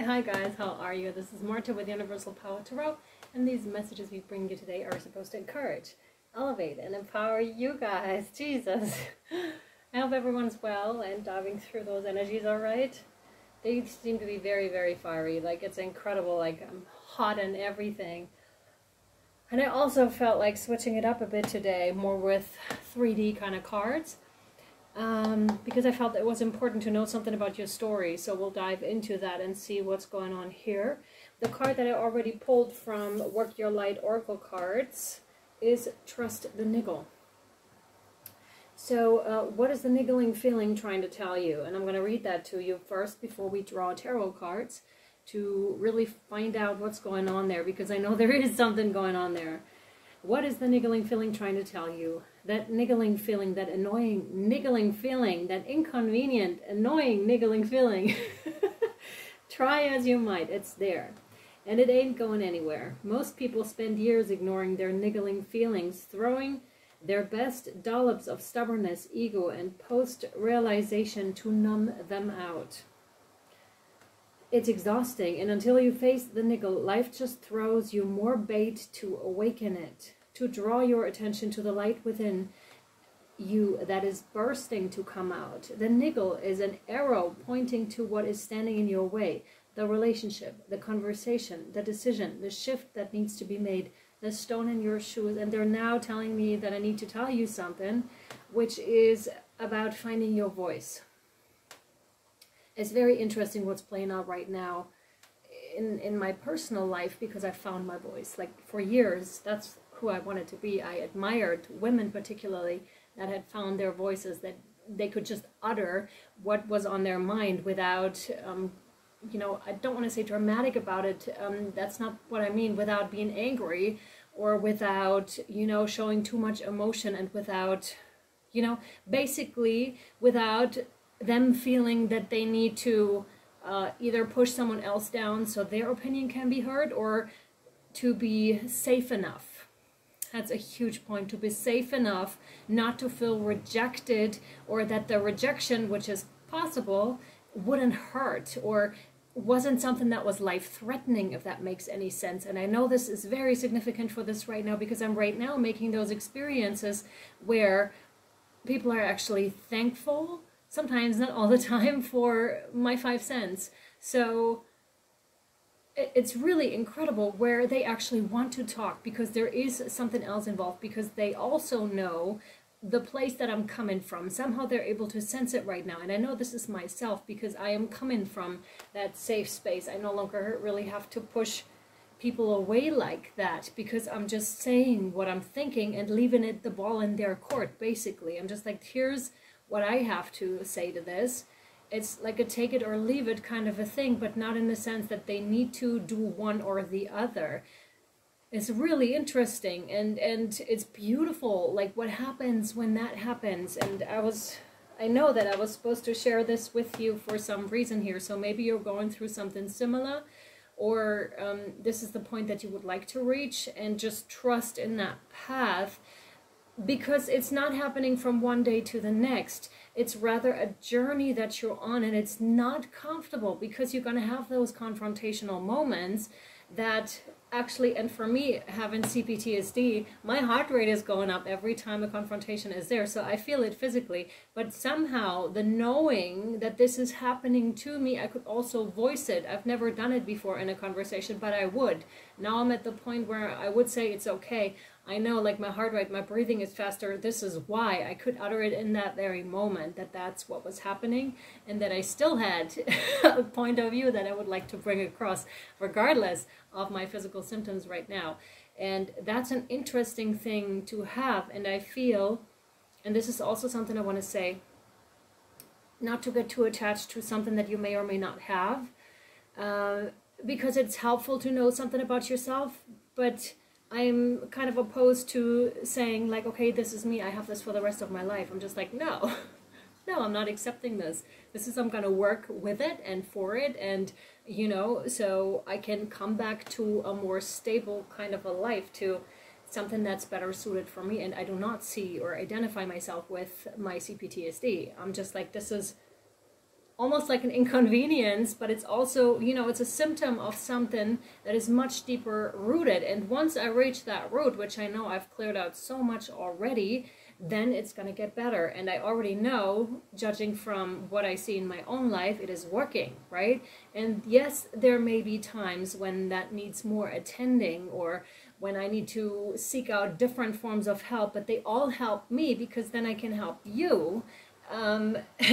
Hi guys, how are you? This is Marta with Universal Power Tarot, and these messages we bring you today are supposed to encourage, elevate, and empower you guys. Jesus. I hope everyone's well and diving through those energies all right. They seem to be very, very fiery. Like, it's incredible. Like, I'm hot and everything. And I also felt like switching it up a bit today, more with 3D kind of cards. Because I felt it was important to know something about your story, so we'll dive into that and see what's going on here. The card that I already pulled from Work Your Light Oracle cards is Trust the Niggle. So what is the niggling feeling trying to tell you? And I'm going to read that to you first before we draw tarot cards to really find out what's going on there, because I know there is something going on there. What is the niggling feeling trying to tell you? That niggling feeling, that annoying niggling feeling, that inconvenient, annoying niggling feeling. Try as you might, it's there. And it ain't going anywhere. Most people spend years ignoring their niggling feelings, throwing their best dollops of stubbornness, ego, and post-realization to numb them out. It's exhausting, and until you face the niggle, life just throws you more bait to awaken it, to draw your attention to the light within you that is bursting to come out. The niggle is an arrow pointing to what is standing in your way, the relationship, the conversation, the decision, the shift that needs to be made, the stone in your shoes. And they're now telling me that I need to tell you something, which is about finding your voice. It's very interesting what's playing out right now in my personal life, because I found my voice. Like, for years, that's who I wanted to be. I admired women particularly that had found their voices, that they could just utter what was on their mind without, you know, I don't want to say dramatic about it. That's not what I mean, without being angry or without, you know, showing too much emotion, and without, you know, basically without them feeling that they need to either push someone else down so their opinion can be heard, or to be safe enough. That's a huge point, to be safe enough not to feel rejected, or that the rejection, which is possible, wouldn't hurt, or wasn't something that was life-threatening, if that makes any sense. And I know this is very significant for this right now, because I'm right now making those experiences where people are actually thankful, sometimes, not all the time, for my 5 cents. So it's really incredible where they actually want to talk, because there is something else involved, because they also know the place that I'm coming from. Somehow they're able to sense it right now. And I know this is myself, because I am coming from that safe space. I no longer really have to push people away like that, because I'm just saying what I'm thinking and leaving it, the ball in their court, basically. I'm just like, here's what I have to say to this. It's like a take it or leave it kind of a thing, but not in the sense that they need to do one or the other. It's really interesting, and it's beautiful, like what happens when that happens. And I know that I was supposed to share this with you for some reason here, so maybe you're going through something similar, or this is the point that you would like to reach, and just trust in that path, because it's not happening from one day to the next. It's rather a journey that you're on, and it's not comfortable, because you're going to have those confrontational moments that actually, and for me, having CPTSD, my heart rate is going up every time a confrontation is there, so I feel it physically. But somehow, the knowing that this is happening to me, I could also voice it. I've never done it before in a conversation, but I would. Now I'm at the point where I would say it's okay. I know, like, my heart rate, my breathing is faster. This is why I could utter it in that very moment, that that's what was happening, and that I still had a point of view that I would like to bring across, regardless of my physical symptoms right now. And that's an interesting thing to have. And I feel, and this is also something I want to say, not to get too attached to something that you may or may not have, because it's helpful to know something about yourself, but I'm kind of opposed to saying, like, okay, this is me, I have this for the rest of my life. I'm just like, no, no, I'm not accepting this. This is, I'm going to work with it and for it, and, you know, so I can come back to a more stable kind of a life, to something that's better suited for me. And I do not see or identify myself with my CPTSD. I'm just like, this is almost like an inconvenience, but it's also, you know, it's a symptom of something that is much deeper rooted. And once I reach that root, which I know I've cleared out so much already, then it's going to get better. And I already know, judging from what I see in my own life, it is working, right? And yes, there may be times when that needs more attending, or when I need to seek out different forms of help, but they all help me because then I can help you,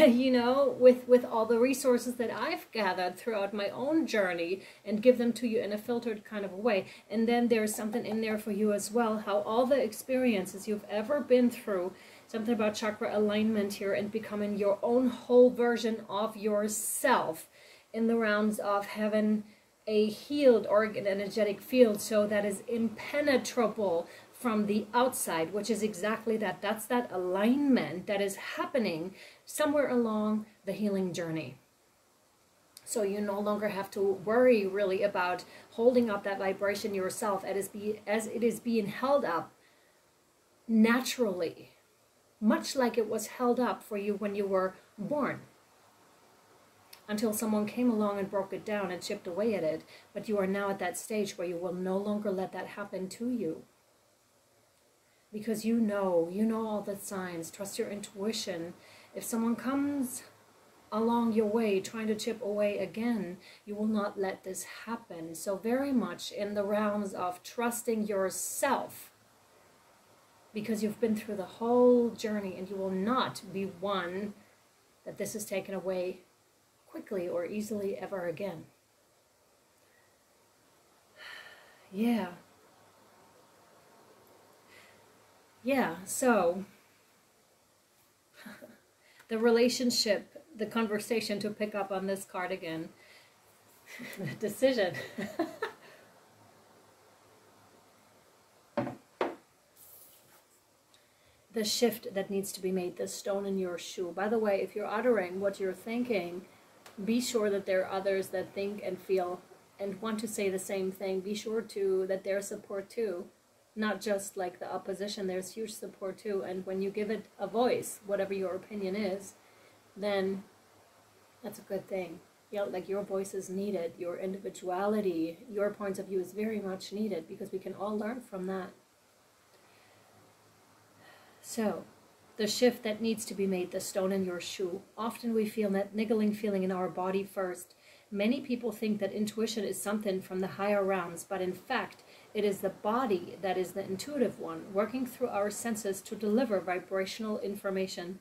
you know, with all the resources that I've gathered throughout my own journey, and give them to you in a filtered kind of a way. And then there's something in there for you as well, how all the experiences you've ever been through, something about chakra alignment here, and becoming your own whole version of yourself in the realms of having a healed organ energetic field, so that is impenetrable from the outside, which is exactly that. That's that alignment that is happening somewhere along the healing journey. So you no longer have to worry really about holding up that vibration yourself as it is being held up naturally, much like it was held up for you when you were born, until someone came along and broke it down and chipped away at it. But you are now at that stage where you will no longer let that happen to you. Because you know all the signs. Trust your intuition. If someone comes along your way trying to chip away again, you will not let this happen. So very much in the realms of trusting yourself, because you've been through the whole journey, and you will not be one that this is taken away quickly or easily ever again. Yeah. Yeah, so the relationship, the conversation, to pick up on this card again, the decision. The shift that needs to be made, the stone in your shoe. By the way, if you're uttering what you're thinking, be sure that there are others that think and feel and want to say the same thing. Be sure that there's support too. Not just like the opposition, there's huge support too. And when you give it a voice, whatever your opinion is, then that's a good thing. Yeah, like your voice is needed, your individuality, your points of view is very much needed, because we can all learn from that. So, the shift that needs to be made, the stone in your shoe. Often we feel that niggling feeling in our body first. Many people think that intuition is something from the higher realms, but in fact, it is the body that is the intuitive one, working through our senses to deliver vibrational information.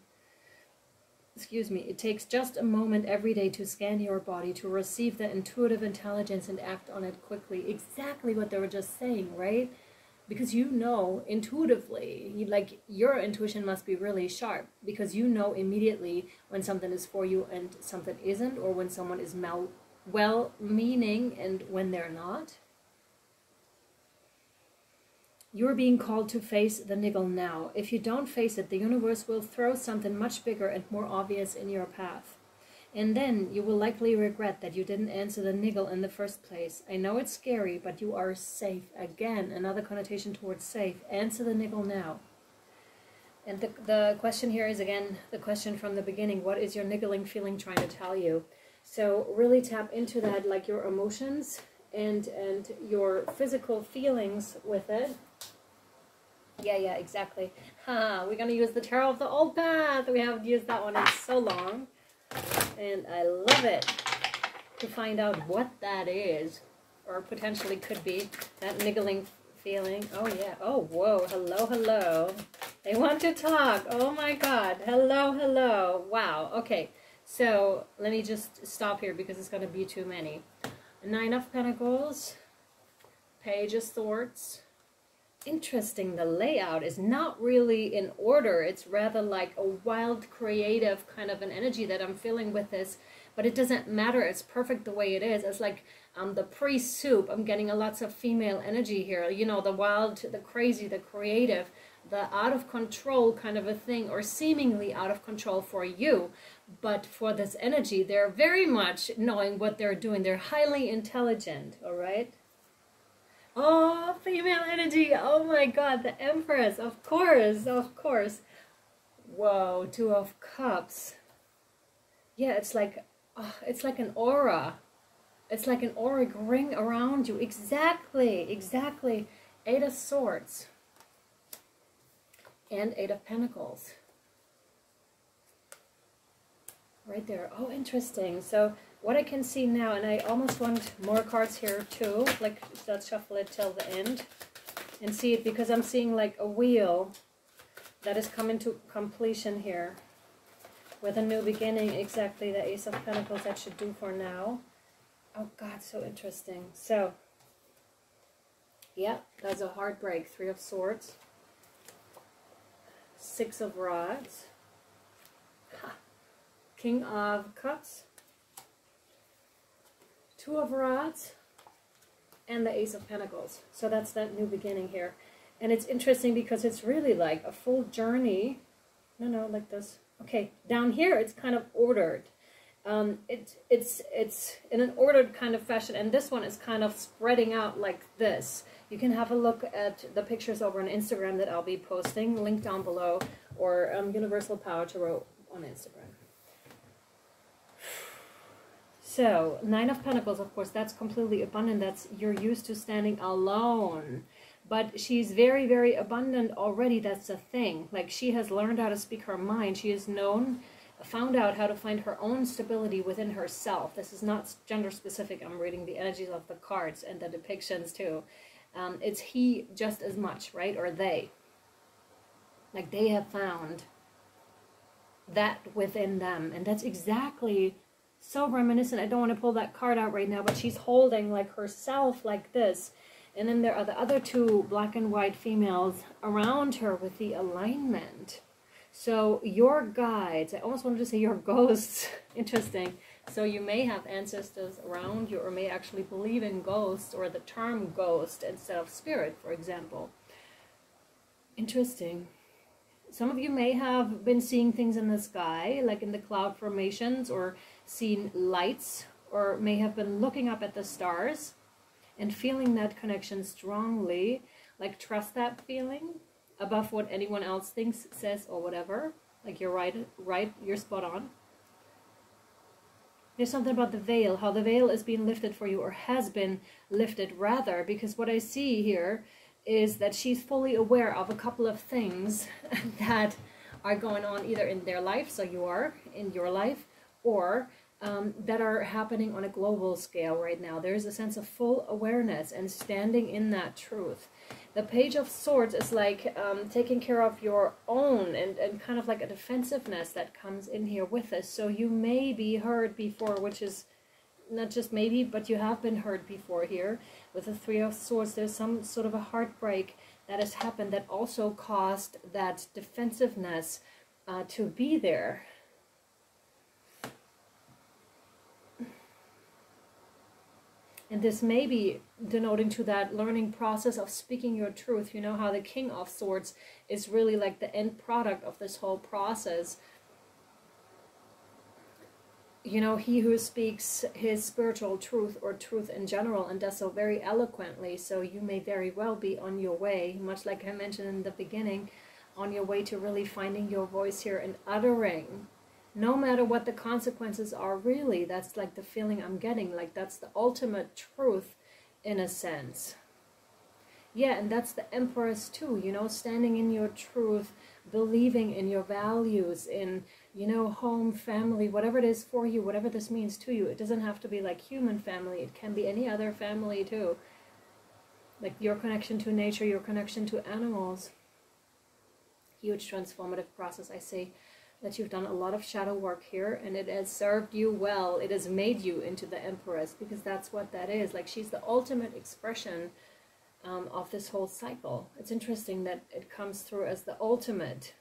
Excuse me. It takes just a moment every day to scan your body, to receive the intuitive intelligence and act on it quickly. Exactly what they were just saying, right? Because you know intuitively, like your intuition must be really sharp, because you know immediately when something is for you and something isn't, or when someone is well-meaning and when they're not. You're being called to face the niggle now. If you don't face it, the universe will throw something much bigger and more obvious in your path. And then you will likely regret that you didn't answer the niggle in the first place. I know it's scary, but you are safe. Again, another connotation towards safe. Answer the niggle now. And the question here is, again, the question from the beginning. What is your niggling feeling trying to tell you? So really tap into that, like your emotions and your physical feelings with it. Yeah, exactly. We're going to use the Tarot of the Old Path. We haven't used that one in so long. And I love it, to find out what that is, or potentially could be, that niggling feeling. Oh, yeah. Oh, whoa. Hello. They want to talk. Oh, my God. Hello. Wow. Okay. So let me just stop here because it's going to be too many. Nine of Pentacles, Page of Swords. Interesting, the layout is not really in order. It's rather like a wild, creative kind of an energy that I'm feeling with this, but it doesn't matter. It's perfect the way it is. It's like the pre-soup. I'm getting lots of female energy here. You know, the wild, the crazy, the creative, the out of control kind of a thing, or seemingly out of control for you. But for this energy, they're very much knowing what they're doing. They're highly intelligent, all right? Oh, female energy. Oh my God, the Empress. Of course. Whoa, Two of Cups. Yeah, it's like Oh, it's like an aura. It's like an auric ring around you. Exactly, exactly. 8 of Swords and 8 of Pentacles. Right there. Oh, interesting. So what I can see now, and I almost want more cards here too. Like, let's shuffle it till the end and see it, because I'm seeing like a wheel that is coming to completion here with a new beginning. Exactly, the Ace of Pentacles, that should do for now. Oh God, so interesting. So, yeah, that's a heartbreak. 3 of Swords. 6 of Rods. Ha. King of Cups. 2 of Rods. And the Ace of Pentacles. So that's that new beginning here. And it's interesting because it's really like a full journey. No, like this. Okay, down here it's kind of ordered. It's in an ordered kind of fashion, and this one is kind of spreading out like this. You can have a look at the pictures over on Instagram that I'll be posting, link down below, or Universal Power Tarot on Instagram. So, 9 of Pentacles, of course, that's completely abundant. That's, you're used to standing alone. But she's very, very abundant already. That's the thing. Like, she has learned how to speak her mind. She has found out how to find her own stability within herself. This is not gender specific. I'm reading the energies of the cards and the depictions too. It's he just as much, right? Or they. Like, they have found that within them. And that's exactly so reminiscent. I don't want to pull that card out right now, but she's holding like herself like this. And then there are the other 2 black and white females around her with the alignment. So your guides, I almost wanted to say your ghosts, interesting. So you may have ancestors around you, or may actually believe in ghosts, or the term ghost instead of spirit, for example. Interesting. Some of you may have been seeing things in the sky, like in the cloud formations, or seen lights, or may have been looking up at the stars and feeling that connection strongly. Like, trust that feeling above what anyone else thinks, says, or whatever. Like, you're right, you're spot on. There's something about the veil, how the veil is being lifted for you, or has been lifted rather, because what I see here is that she's fully aware of a couple of things that are going on either in their life, so you are in your life, or that are happening on a global scale right now. There's a sense of full awareness and standing in that truth. The Page of Swords is like taking care of your own, and kind of like a defensiveness that comes in here with this. So you may be heard before, which is not just maybe, but you have been heard before here. With the 3 of Swords, there's some sort of a heartbreak that has happened that also caused that defensiveness to be there. And this may be denoting to that learning process of speaking your truth. You know how the King of Swords is really like the end product of this whole process. You know, he who speaks his spiritual truth, or truth in general, and does so very eloquently. So you may very well be on your way, much like I mentioned in the beginning, on your way to really finding your voice here and uttering. No matter what the consequences are, really, that's like the feeling I'm getting. Like, that's the ultimate truth, in a sense. Yeah, and that's the Empress too, you know, standing in your truth, believing in your values, in, you know, home, family, whatever it is for you, whatever this means to you. It doesn't have to be like human family. It can be any other family too. Like your connection to nature, your connection to animals. Huge transformative process, I see. That you've done a lot of shadow work here, and it has served you well. It has made you into the Empress, because that's what that is. Like, she's the ultimate expression of this whole cycle. It's interesting that it comes through as the ultimate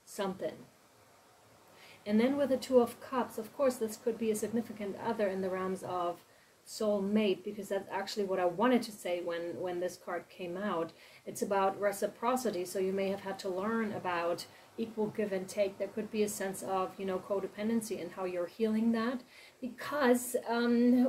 something. And then with the 2 of Cups, of course, this could be a significant other in the realms of soulmate, because that's actually what I wanted to say when this card came out. It's about reciprocity, so you may have had to learn about equal give and take. There could be a sense of, you know, codependency, and how you're healing that, because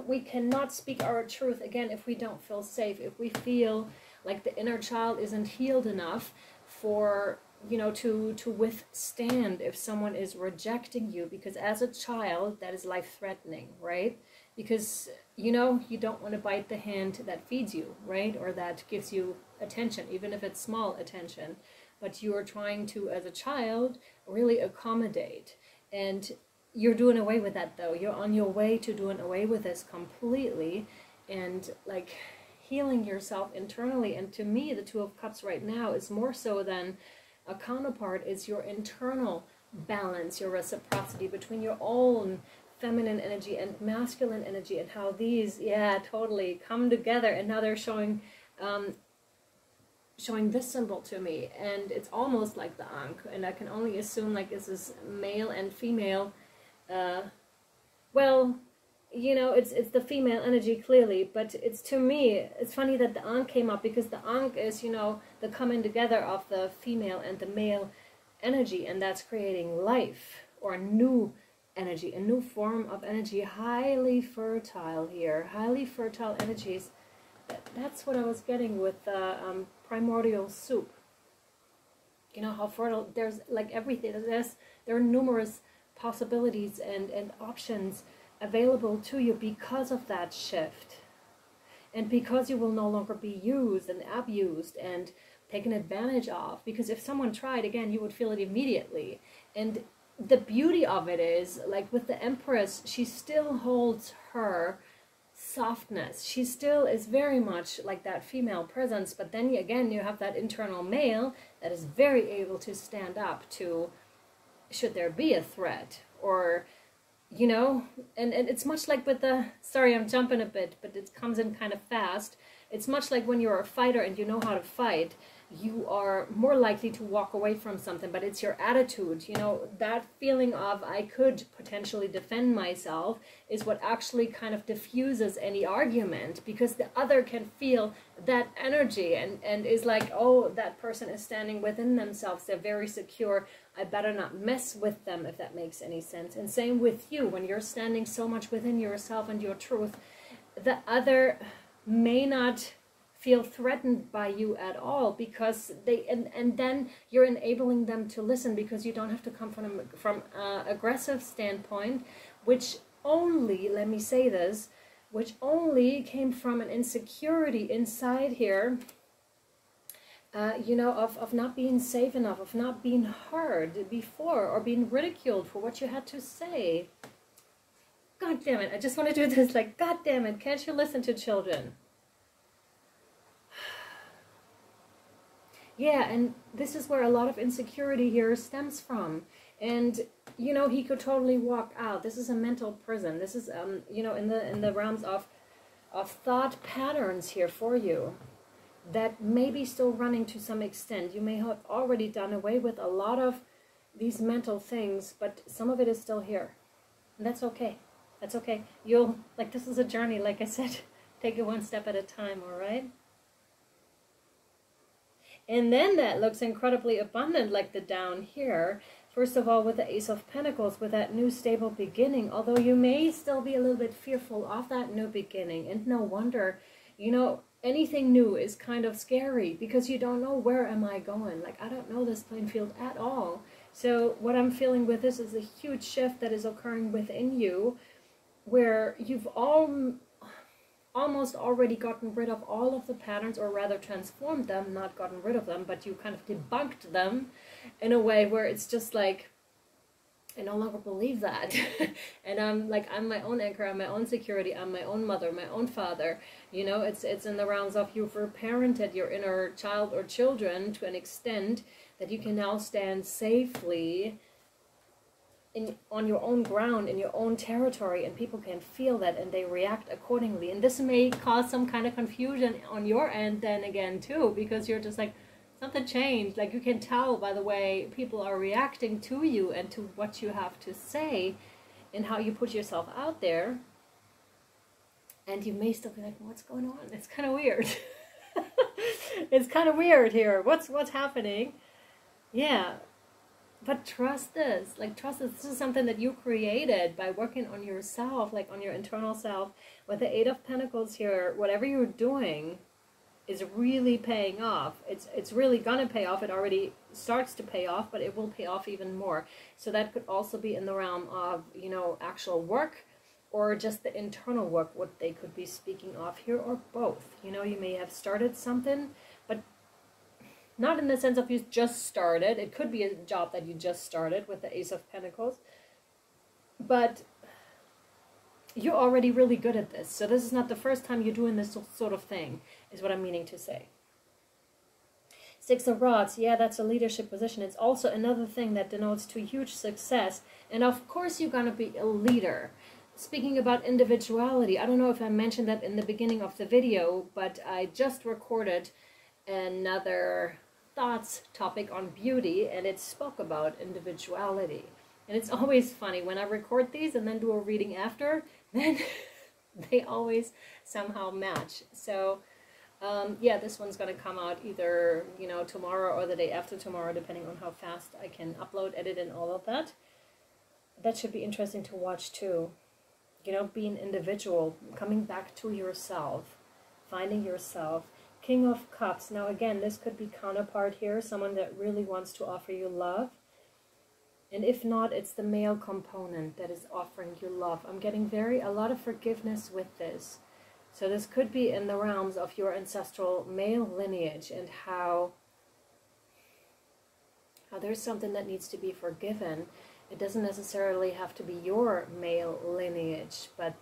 we cannot speak our truth, again, if we don't feel safe, if we feel like the inner child isn't healed enough for you know, to withstand if someone is rejecting you, because as a child, that is life-threatening, right? Because, you know, you don't want to bite the hand that feeds you, right? Or that gives you attention, even if it's small attention. But you are trying to, as a child, really accommodate. And you're doing away with that, though. You're on your way to doing away with this completely and, like, healing yourself internally. And to me, the Two of Cups right now is more so than a counterpart. Is your internal balance, your reciprocity between your own feminine energy and masculine energy, and how these, yeah, totally come together. And now they're showing this symbol to me, and it's almost like the Ankh, and I can only assume like this is male and female. Well, you know, it's the female energy clearly, but it's, to me, it's funny that the Ankh came up, because the Ankh is, you know, the coming together of the female and the male energy, and that's creating life, or a new energy, a new form of energy, highly fertile here, highly fertile energies. That's what I was getting with primordial soup. You know how fertile, there's like everything, there are numerous possibilities and options available to you because of that shift, and because you will no longer be used and abused and taken advantage of. Because if someone tried again, you would feel it immediately. And the beauty of it is, like with the Empress, she still holds her softness. She still is very much like that female presence, but then again you have that internal male that is very able to stand up to, should there be a threat, or, you know, and it's much like with the, sorry I'm jumping a bit, but it comes in kind of fast. It's much like when you're a fighter and you know how to fight, you are more likely to walk away from something, but it's your attitude, you know, that feeling of I could potentially defend myself is what actually kind of diffuses any argument, because the other can feel that energy and is like, oh, that person is standing within themselves, they're very secure, I better not mess with them, if that makes any sense. And same with you, when you're standing so much within yourself and your truth, the other may not feel threatened by you at all, because they, and then you're enabling them to listen, because you don't have to come from aggressive standpoint, which only, let me say this, which only came from an insecurity inside here, you know, of not being safe enough, of not being heard before, or being ridiculed for what you had to say. God damn it, I just want to do this, like, God damn it, can't you listen to children? Yeah, and this is where a lot of insecurity here stems from. And, you know, he could totally walk out. This is a mental prison. This is, you know, in the realms of thought patterns here for you that may be still running to some extent. You may have already done away with a lot of these mental things, but some of it is still here. And that's okay. That's okay. You'll, like, this is a journey, like I said. Take it one step at a time, all right? And then that looks incredibly abundant, like the down here. First of all, with the Ace of Pentacles, with that new stable beginning, although you may still be a little bit fearful of that new beginning. And no wonder, you know, anything new is kind of scary, because you don't know, where am I going? Like, I don't know this playing field at all. So what I'm feeling with this is a huge shift that is occurring within you, where you've almost already gotten rid of all of the patterns, or rather transformed them, not gotten rid of them, but you kind of debunked them in a way where it's just like, I no longer believe that. And I'm like, I'm my own anchor, I'm my own security, I'm my own mother, my own father. You know, it's in the realms of you've reparented your inner child or children to an extent that you can now stand safely on your own ground, in your own territory, and people can feel that and they react accordingly. And this may cause some kind of confusion on your end then again too, because you're just like, something changed. Like, you can tell by the way people are reacting to you and to what you have to say and how you put yourself out there. And you may still be like, what's going on? It's kind of weird. It's kind of weird here. What's happening? Yeah. But trust this, like, trust this. This is something that you created by working on yourself, like on your internal self. With the Eight of Pentacles here, whatever you're doing, is really paying off. It's really gonna pay off. It already starts to pay off, but it will pay off even more. So that could also be in the realm of, you know, actual work, or just the internal work, what they could be speaking of here, or both. You know, you may have started something, but not in the sense of you just started. It could be a job that you just started with the Ace of Pentacles, but you're already really good at this. So this is not the first time you're doing this sort of thing, is what I'm meaning to say. Six of Rods, yeah, that's a leadership position. It's also another thing that denotes to huge success. And of course you're going to be a leader. Speaking about individuality, I don't know if I mentioned that in the beginning of the video, but I just recorded another thoughts topic on beauty, and it spoke about individuality. And it's always funny when I record these and then do a reading after, then they always somehow match. So yeah, this one's going to come out either, you know, tomorrow or the day after tomorrow, depending on how fast I can upload, edit, and all of that. That should be interesting to watch too. You know, being individual, coming back to yourself, finding yourself. King of Cups. Now again, this could be counterpart here, someone that really wants to offer you love. And if not, it's the male component that is offering you love. I'm getting a lot of forgiveness with this. So this could be in the realms of your ancestral male lineage, and how there's something that needs to be forgiven. It doesn't necessarily have to be your male lineage, but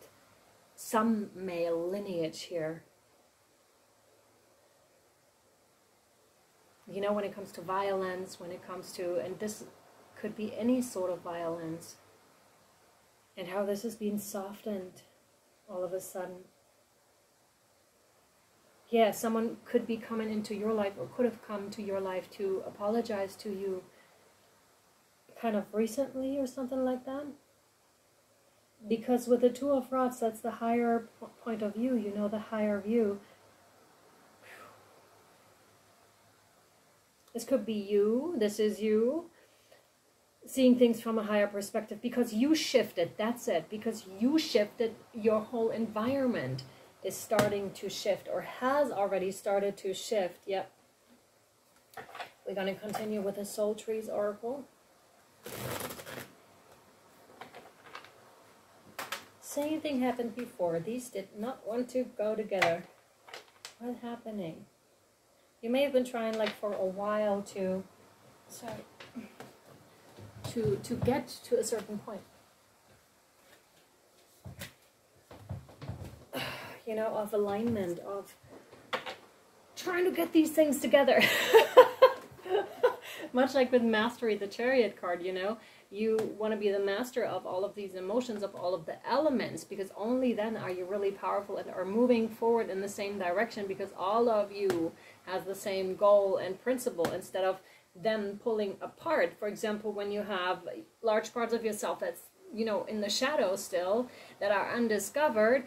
some male lineage here. You know, when it comes to violence, when it comes to, and this could be any sort of violence, and how this is being softened all of a sudden. Yeah, someone could be coming into your life, or could have come to your life to apologize to you kind of recently or something like that. Because with the Two of Rods, that's the higher point of view, you know, the higher view. This could be you, this is you, seeing things from a higher perspective, because you shifted, that's it, because you shifted, your whole environment is starting to shift, or has already started to shift. Yep. We're going to continue with the Soul Trees Oracle. Same thing happened before. These did not want to go together. What's happening? You may have been trying like for a while to, to get to a certain point. You know, of alignment, of trying to get these things together. Much like with Mastery, the Chariot card, you know, you want to be the master of all of these emotions, of all of the elements, because only then are you really powerful and are moving forward in the same direction, because all of you has the same goal and principle, instead of them pulling apart. For example, when you have large parts of yourself that's, you know, in the shadow still, that are undiscovered,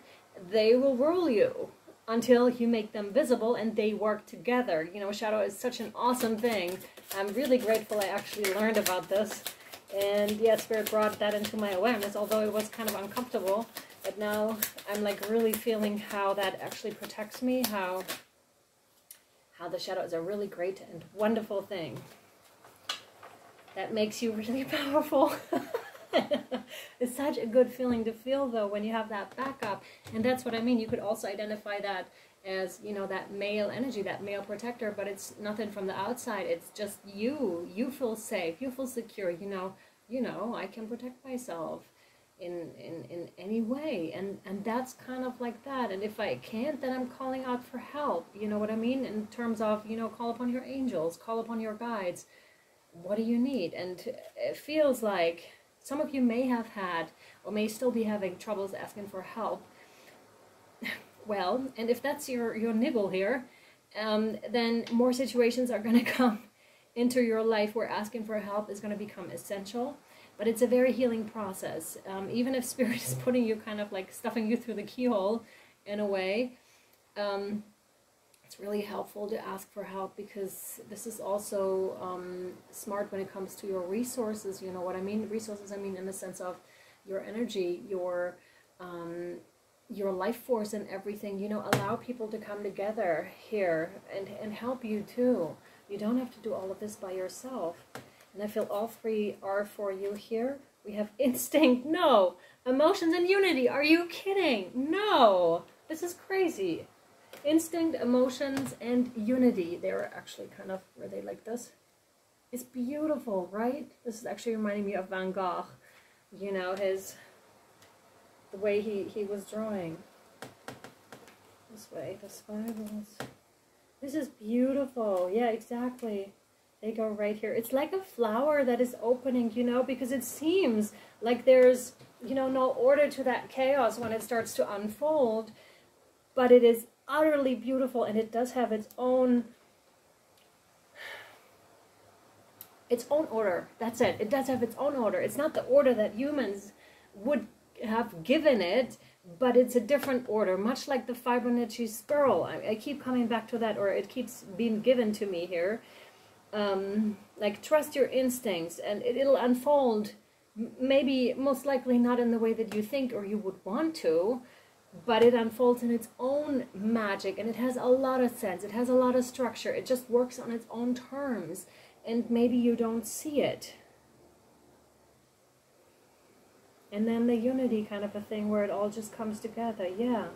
they will rule you until you make them visible and they work together. You know, shadow is such an awesome thing. I'm really grateful I actually learned about this. And yeah, Spirit brought that into my awareness, although it was kind of uncomfortable. But now I'm like really feeling how that actually protects me, how the shadow is a really great and wonderful thing. That makes you really powerful. It's such a good feeling to feel, though, when you have that backup. And that's what I mean. You could also identify that as, you know, that male energy, that male protector, but it's nothing from the outside. It's just you. You feel safe. You feel secure. You know, I can protect myself in any way. And that's kind of like that. And if I can't, then I'm calling out for help. You know what I mean? In terms of, you know, call upon your angels, call upon your guides. What do you need? And it feels like some of you may have had, or may still be having, troubles asking for help. Well, and if that's your niggle here, then more situations are going to come into your life where asking for help is going to become essential. But it's a very healing process. Even if Spirit is putting you kind of like stuffing you through the keyhole in a way, it's really helpful to ask for help, because this is also smart when it comes to your resources. You know what I mean? Resources, I mean in the sense of your energy, your your life force and everything, you know, allow people to come together here and help you too. You don't have to do all of this by yourself. And I feel all three are for you here. We have instinct, no. Emotions and unity, are you kidding? No, this is crazy. Instinct, emotions, and unity. They're actually kind of, were they like this? It's beautiful, right? This is actually reminding me of Van Gogh. You know, the way he was drawing. This way, the spirals. This is beautiful. Yeah, exactly. They go right here. It's like a flower that is opening, you know, because it seems like there's, you know, no order to that chaos when it starts to unfold. But it is utterly beautiful, and it does have its own order. That's it. It does have its own order. It's not the order that humans would have given it, but it's a different order, much like the Fibonacci spiral. I keep coming back to that, or it keeps being given to me here. Like, trust your instincts, and it'll unfold, maybe most likely not in the way that you think or you would want to, but it unfolds in its own magic, and it has a lot of sense. It has a lot of structure. It just works on its own terms, and maybe you don't see it. And then the unity kind of a thing where it all just comes together. Yeah.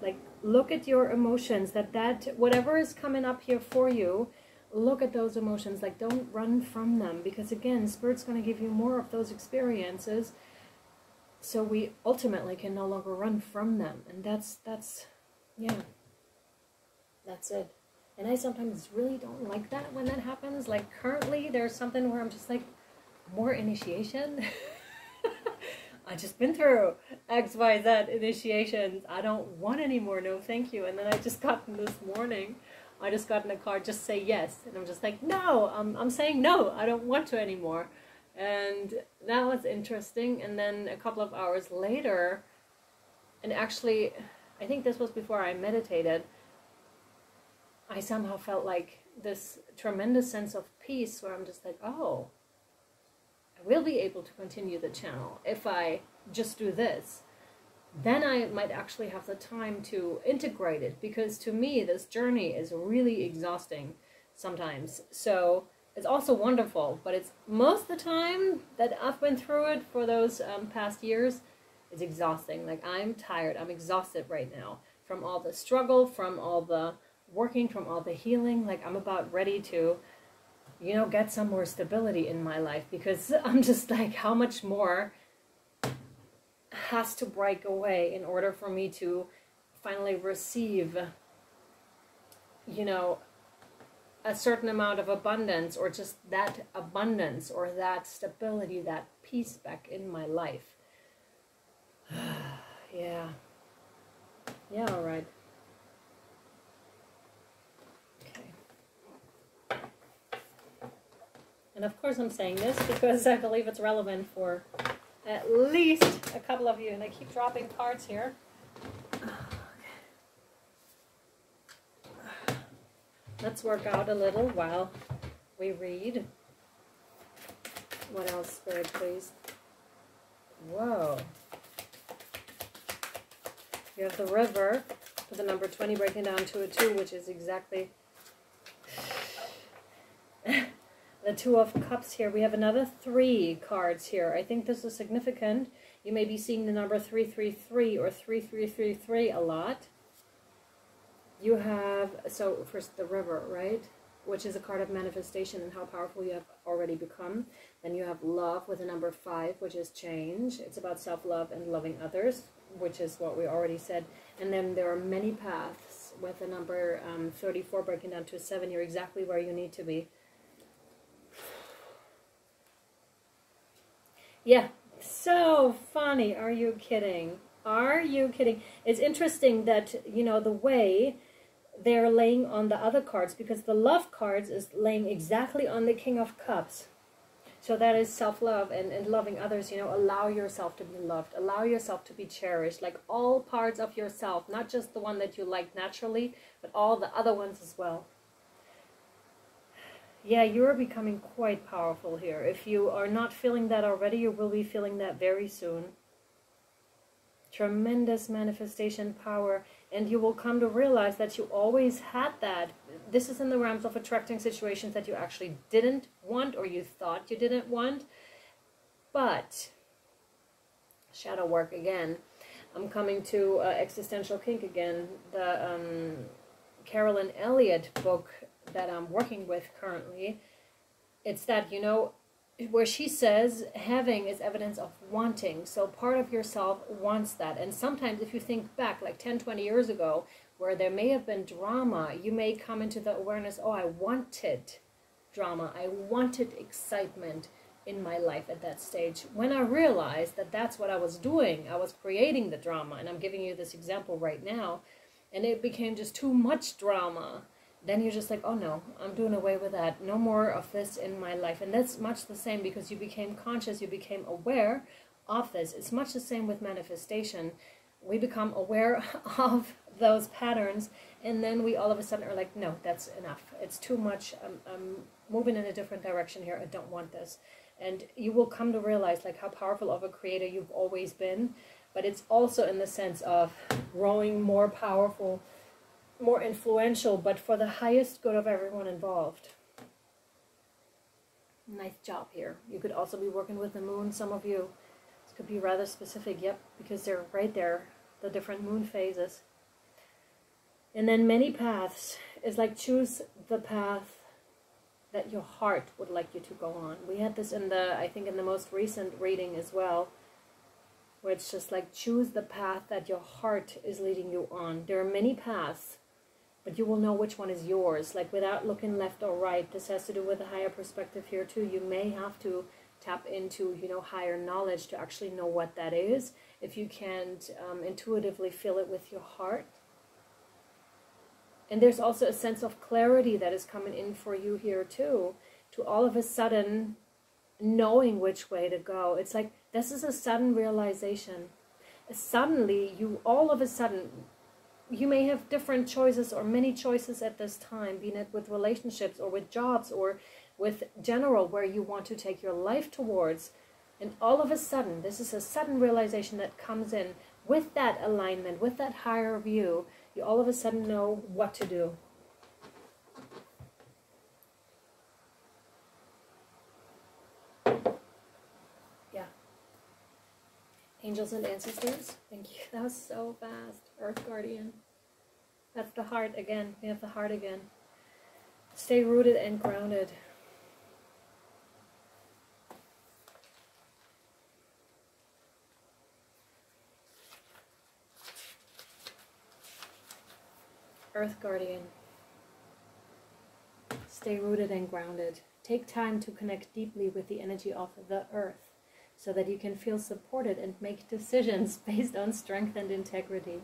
Like, look at your emotions, that whatever is coming up here for you, look at those emotions. Like, don't run from them, because again, Spirit's going to give you more of those experiences, so we ultimately can no longer run from them. And that's yeah, that's it. And I sometimes really don't like that when that happens. Like, currently there's something where I'm just like, more initiation. I just been through X, Y, Z initiations. I don't want any more. No, thank you. And then I just got this morning, I just got in a card, just say yes. And I'm just like, no, I'm saying no. I don't want to anymore. And that was interesting. And then a couple of hours later, and actually, I think this was before I meditated, I somehow felt like this tremendous sense of peace where I'm just like, oh, will be able to continue the channel if I just do this. Then I might actually have the time to integrate it, because to me this journey is really exhausting sometimes. So it's also wonderful, but it's most of the time that I've been through it for those past years, it's exhausting. Like, I'm tired, I'm exhausted right now from all the struggle, from all the working, from all the healing. Like, I'm about ready to, you know, get some more stability in my life, because I'm just like, how much more has to break away in order for me to finally receive, you know, a certain amount of abundance, or just that abundance or that stability, that peace back in my life. Yeah. Yeah, all right. And of course I'm saying this because I believe it's relevant for at least a couple of you. And I keep dropping cards here. Let's work out a little while we read. What else, Spirit, please? Whoa. You have the river with the number 20 breaking down to a 2, which is exactly the 2 of Cups here. We have another 3 cards here. I think this is significant. You may be seeing the number 333 or 3333 a lot. You have, so first the river, right? Which is a card of manifestation and how powerful you have already become. Then you have love with the number 5, which is change. It's about self-love and loving others, which is what we already said. And then there are many paths with the number 34 breaking down to a 7. You're exactly where you need to be. Yeah, so funny. Are you kidding? Are you kidding? It's interesting that, you know, the way they're laying on the other cards, because the love cards is laying exactly on the King of Cups. So that is self-love and loving others, you know, allow yourself to be loved, allow yourself to be cherished, like all parts of yourself, not just the one that you like naturally, but all the other ones as well. Yeah, you're becoming quite powerful here. If you are not feeling that already, you will be feeling that very soon. tremendous manifestation power, and you will come to realize that you always had that. This is in the realms of attracting situations that you actually didn't want, or you thought you didn't want. But shadow work again. I'm coming to Existential Kink again, the Carolyn Elliott book that I'm working with currently. It's that, you know, where she says having is evidence of wanting. So part of yourself wants that. And sometimes if you think back like 10, 20 years ago, where there may have been drama, you may come into the awareness, oh, I wanted drama. I wanted excitement in my life at that stage. When I realized that that's what I was doing, I was creating the drama. And I'm giving you this example right now. And it became just too much drama. Then you're just like, oh no, I'm doing away with that. No more of this in my life. And that's much the same because you became conscious, you became aware of this. It's much the same with manifestation. We become aware of those patterns, and then we all of a sudden are like, no, that's enough. It's too much. I'm moving in a different direction here. I don't want this. And you will come to realize like how powerful of a creator you've always been. But it's also in the sense of growing more powerful, more influential, but for the highest good of everyone involved. Nice job here. You could also be working with the moon, some of you. This could be rather specific, yep, because they're right there, the different moon phases. And then many paths is like choose the path that your heart would like you to go on. We had this in the, I think in the most recent reading as well, where it's just like choose the path that your heart is leading you on. There are many paths, but you will know which one is yours, like without looking left or right. This has to do with a higher perspective here too. You may have to tap into, you know, higher knowledge to actually know what that is. If you can't intuitively feel it with your heart. And there's also a sense of clarity that is coming in for you here too, to all of a sudden knowing which way to go. It's like this is a sudden realization. Suddenly, you all of a sudden, you may have different choices or many choices at this time, being it with relationships or with jobs or with general where you want to take your life towards. And all of a sudden, this is a sudden realization that comes in with that alignment, with that higher view. You all of a sudden know what to do. Yeah. Angels and ancestors. Thank you. That was so fast. Earth Guardian. That's the heart again. We have the heart again. Stay rooted and grounded. Earth Guardian. Stay rooted and grounded. Take time to connect deeply with the energy of the earth so that you can feel supported and make decisions based on strength and integrity.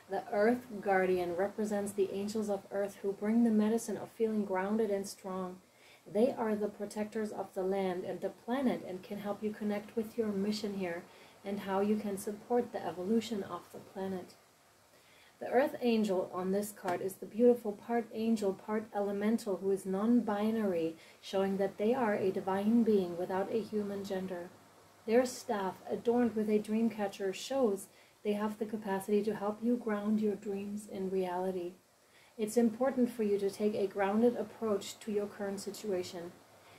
The Earth Guardian represents the angels of Earth who bring the medicine of feeling grounded and strong. They are the protectors of the land and the planet and can help you connect with your mission here and how you can support the evolution of the planet. The Earth Angel on this card is the beautiful part angel, part elemental who is non-binary, showing that they are a divine being without a human gender. Their staff, adorned with a dream catcher, shows they have the capacity to help you ground your dreams in reality. It's important for you to take a grounded approach to your current situation.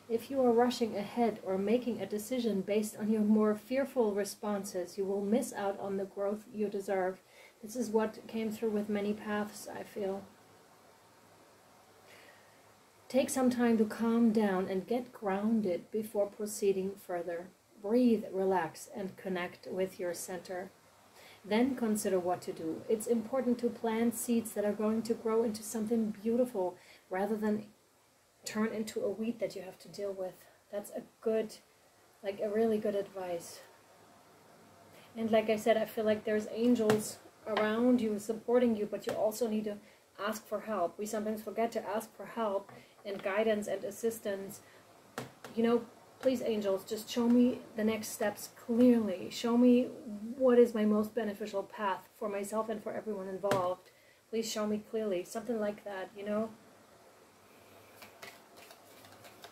If you are rushing ahead or making a decision based on your more fearful responses, you will miss out on the growth you deserve. This is what came through with many paths, I feel. Take some time to calm down and get grounded before proceeding further. Breathe, relax, and connect with your center. Then consider what to do. It's important to plant seeds that are going to grow into something beautiful rather than turn into a weed that you have to deal with. That's a good, like a really good advice. And like I said, I feel like there's angels around you supporting you, but you also need to ask for help. We sometimes forget to ask for help and guidance and assistance. You know, please, angels, just show me the next steps clearly. Show me what is my most beneficial path for myself and for everyone involved. Please show me clearly. Something like that, you know?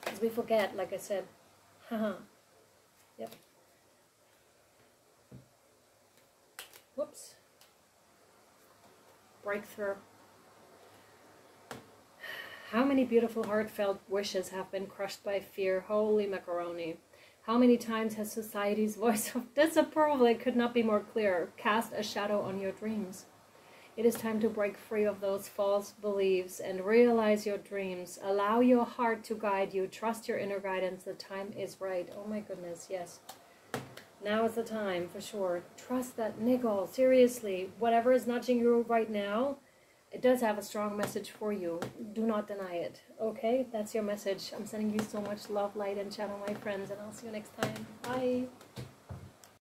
Because we forget, like I said. Haha. Yep. Whoops. Breakthrough. How many beautiful heartfelt wishes have been crushed by fear? Holy macaroni. How many times has society's voice of disapproval, it could not be more clear, cast a shadow on your dreams? It is time to break free of those false beliefs and realize your dreams. Allow your heart to guide you. Trust your inner guidance. The time is right. Oh my goodness, yes. Now is the time, for sure. Trust that niggle. Seriously, whatever is nudging you right now, it does have a strong message for you. Do not deny it. Okay? That's your message. I'm sending you so much love, light, and shadow, my friends, and I'll see you next time. Bye.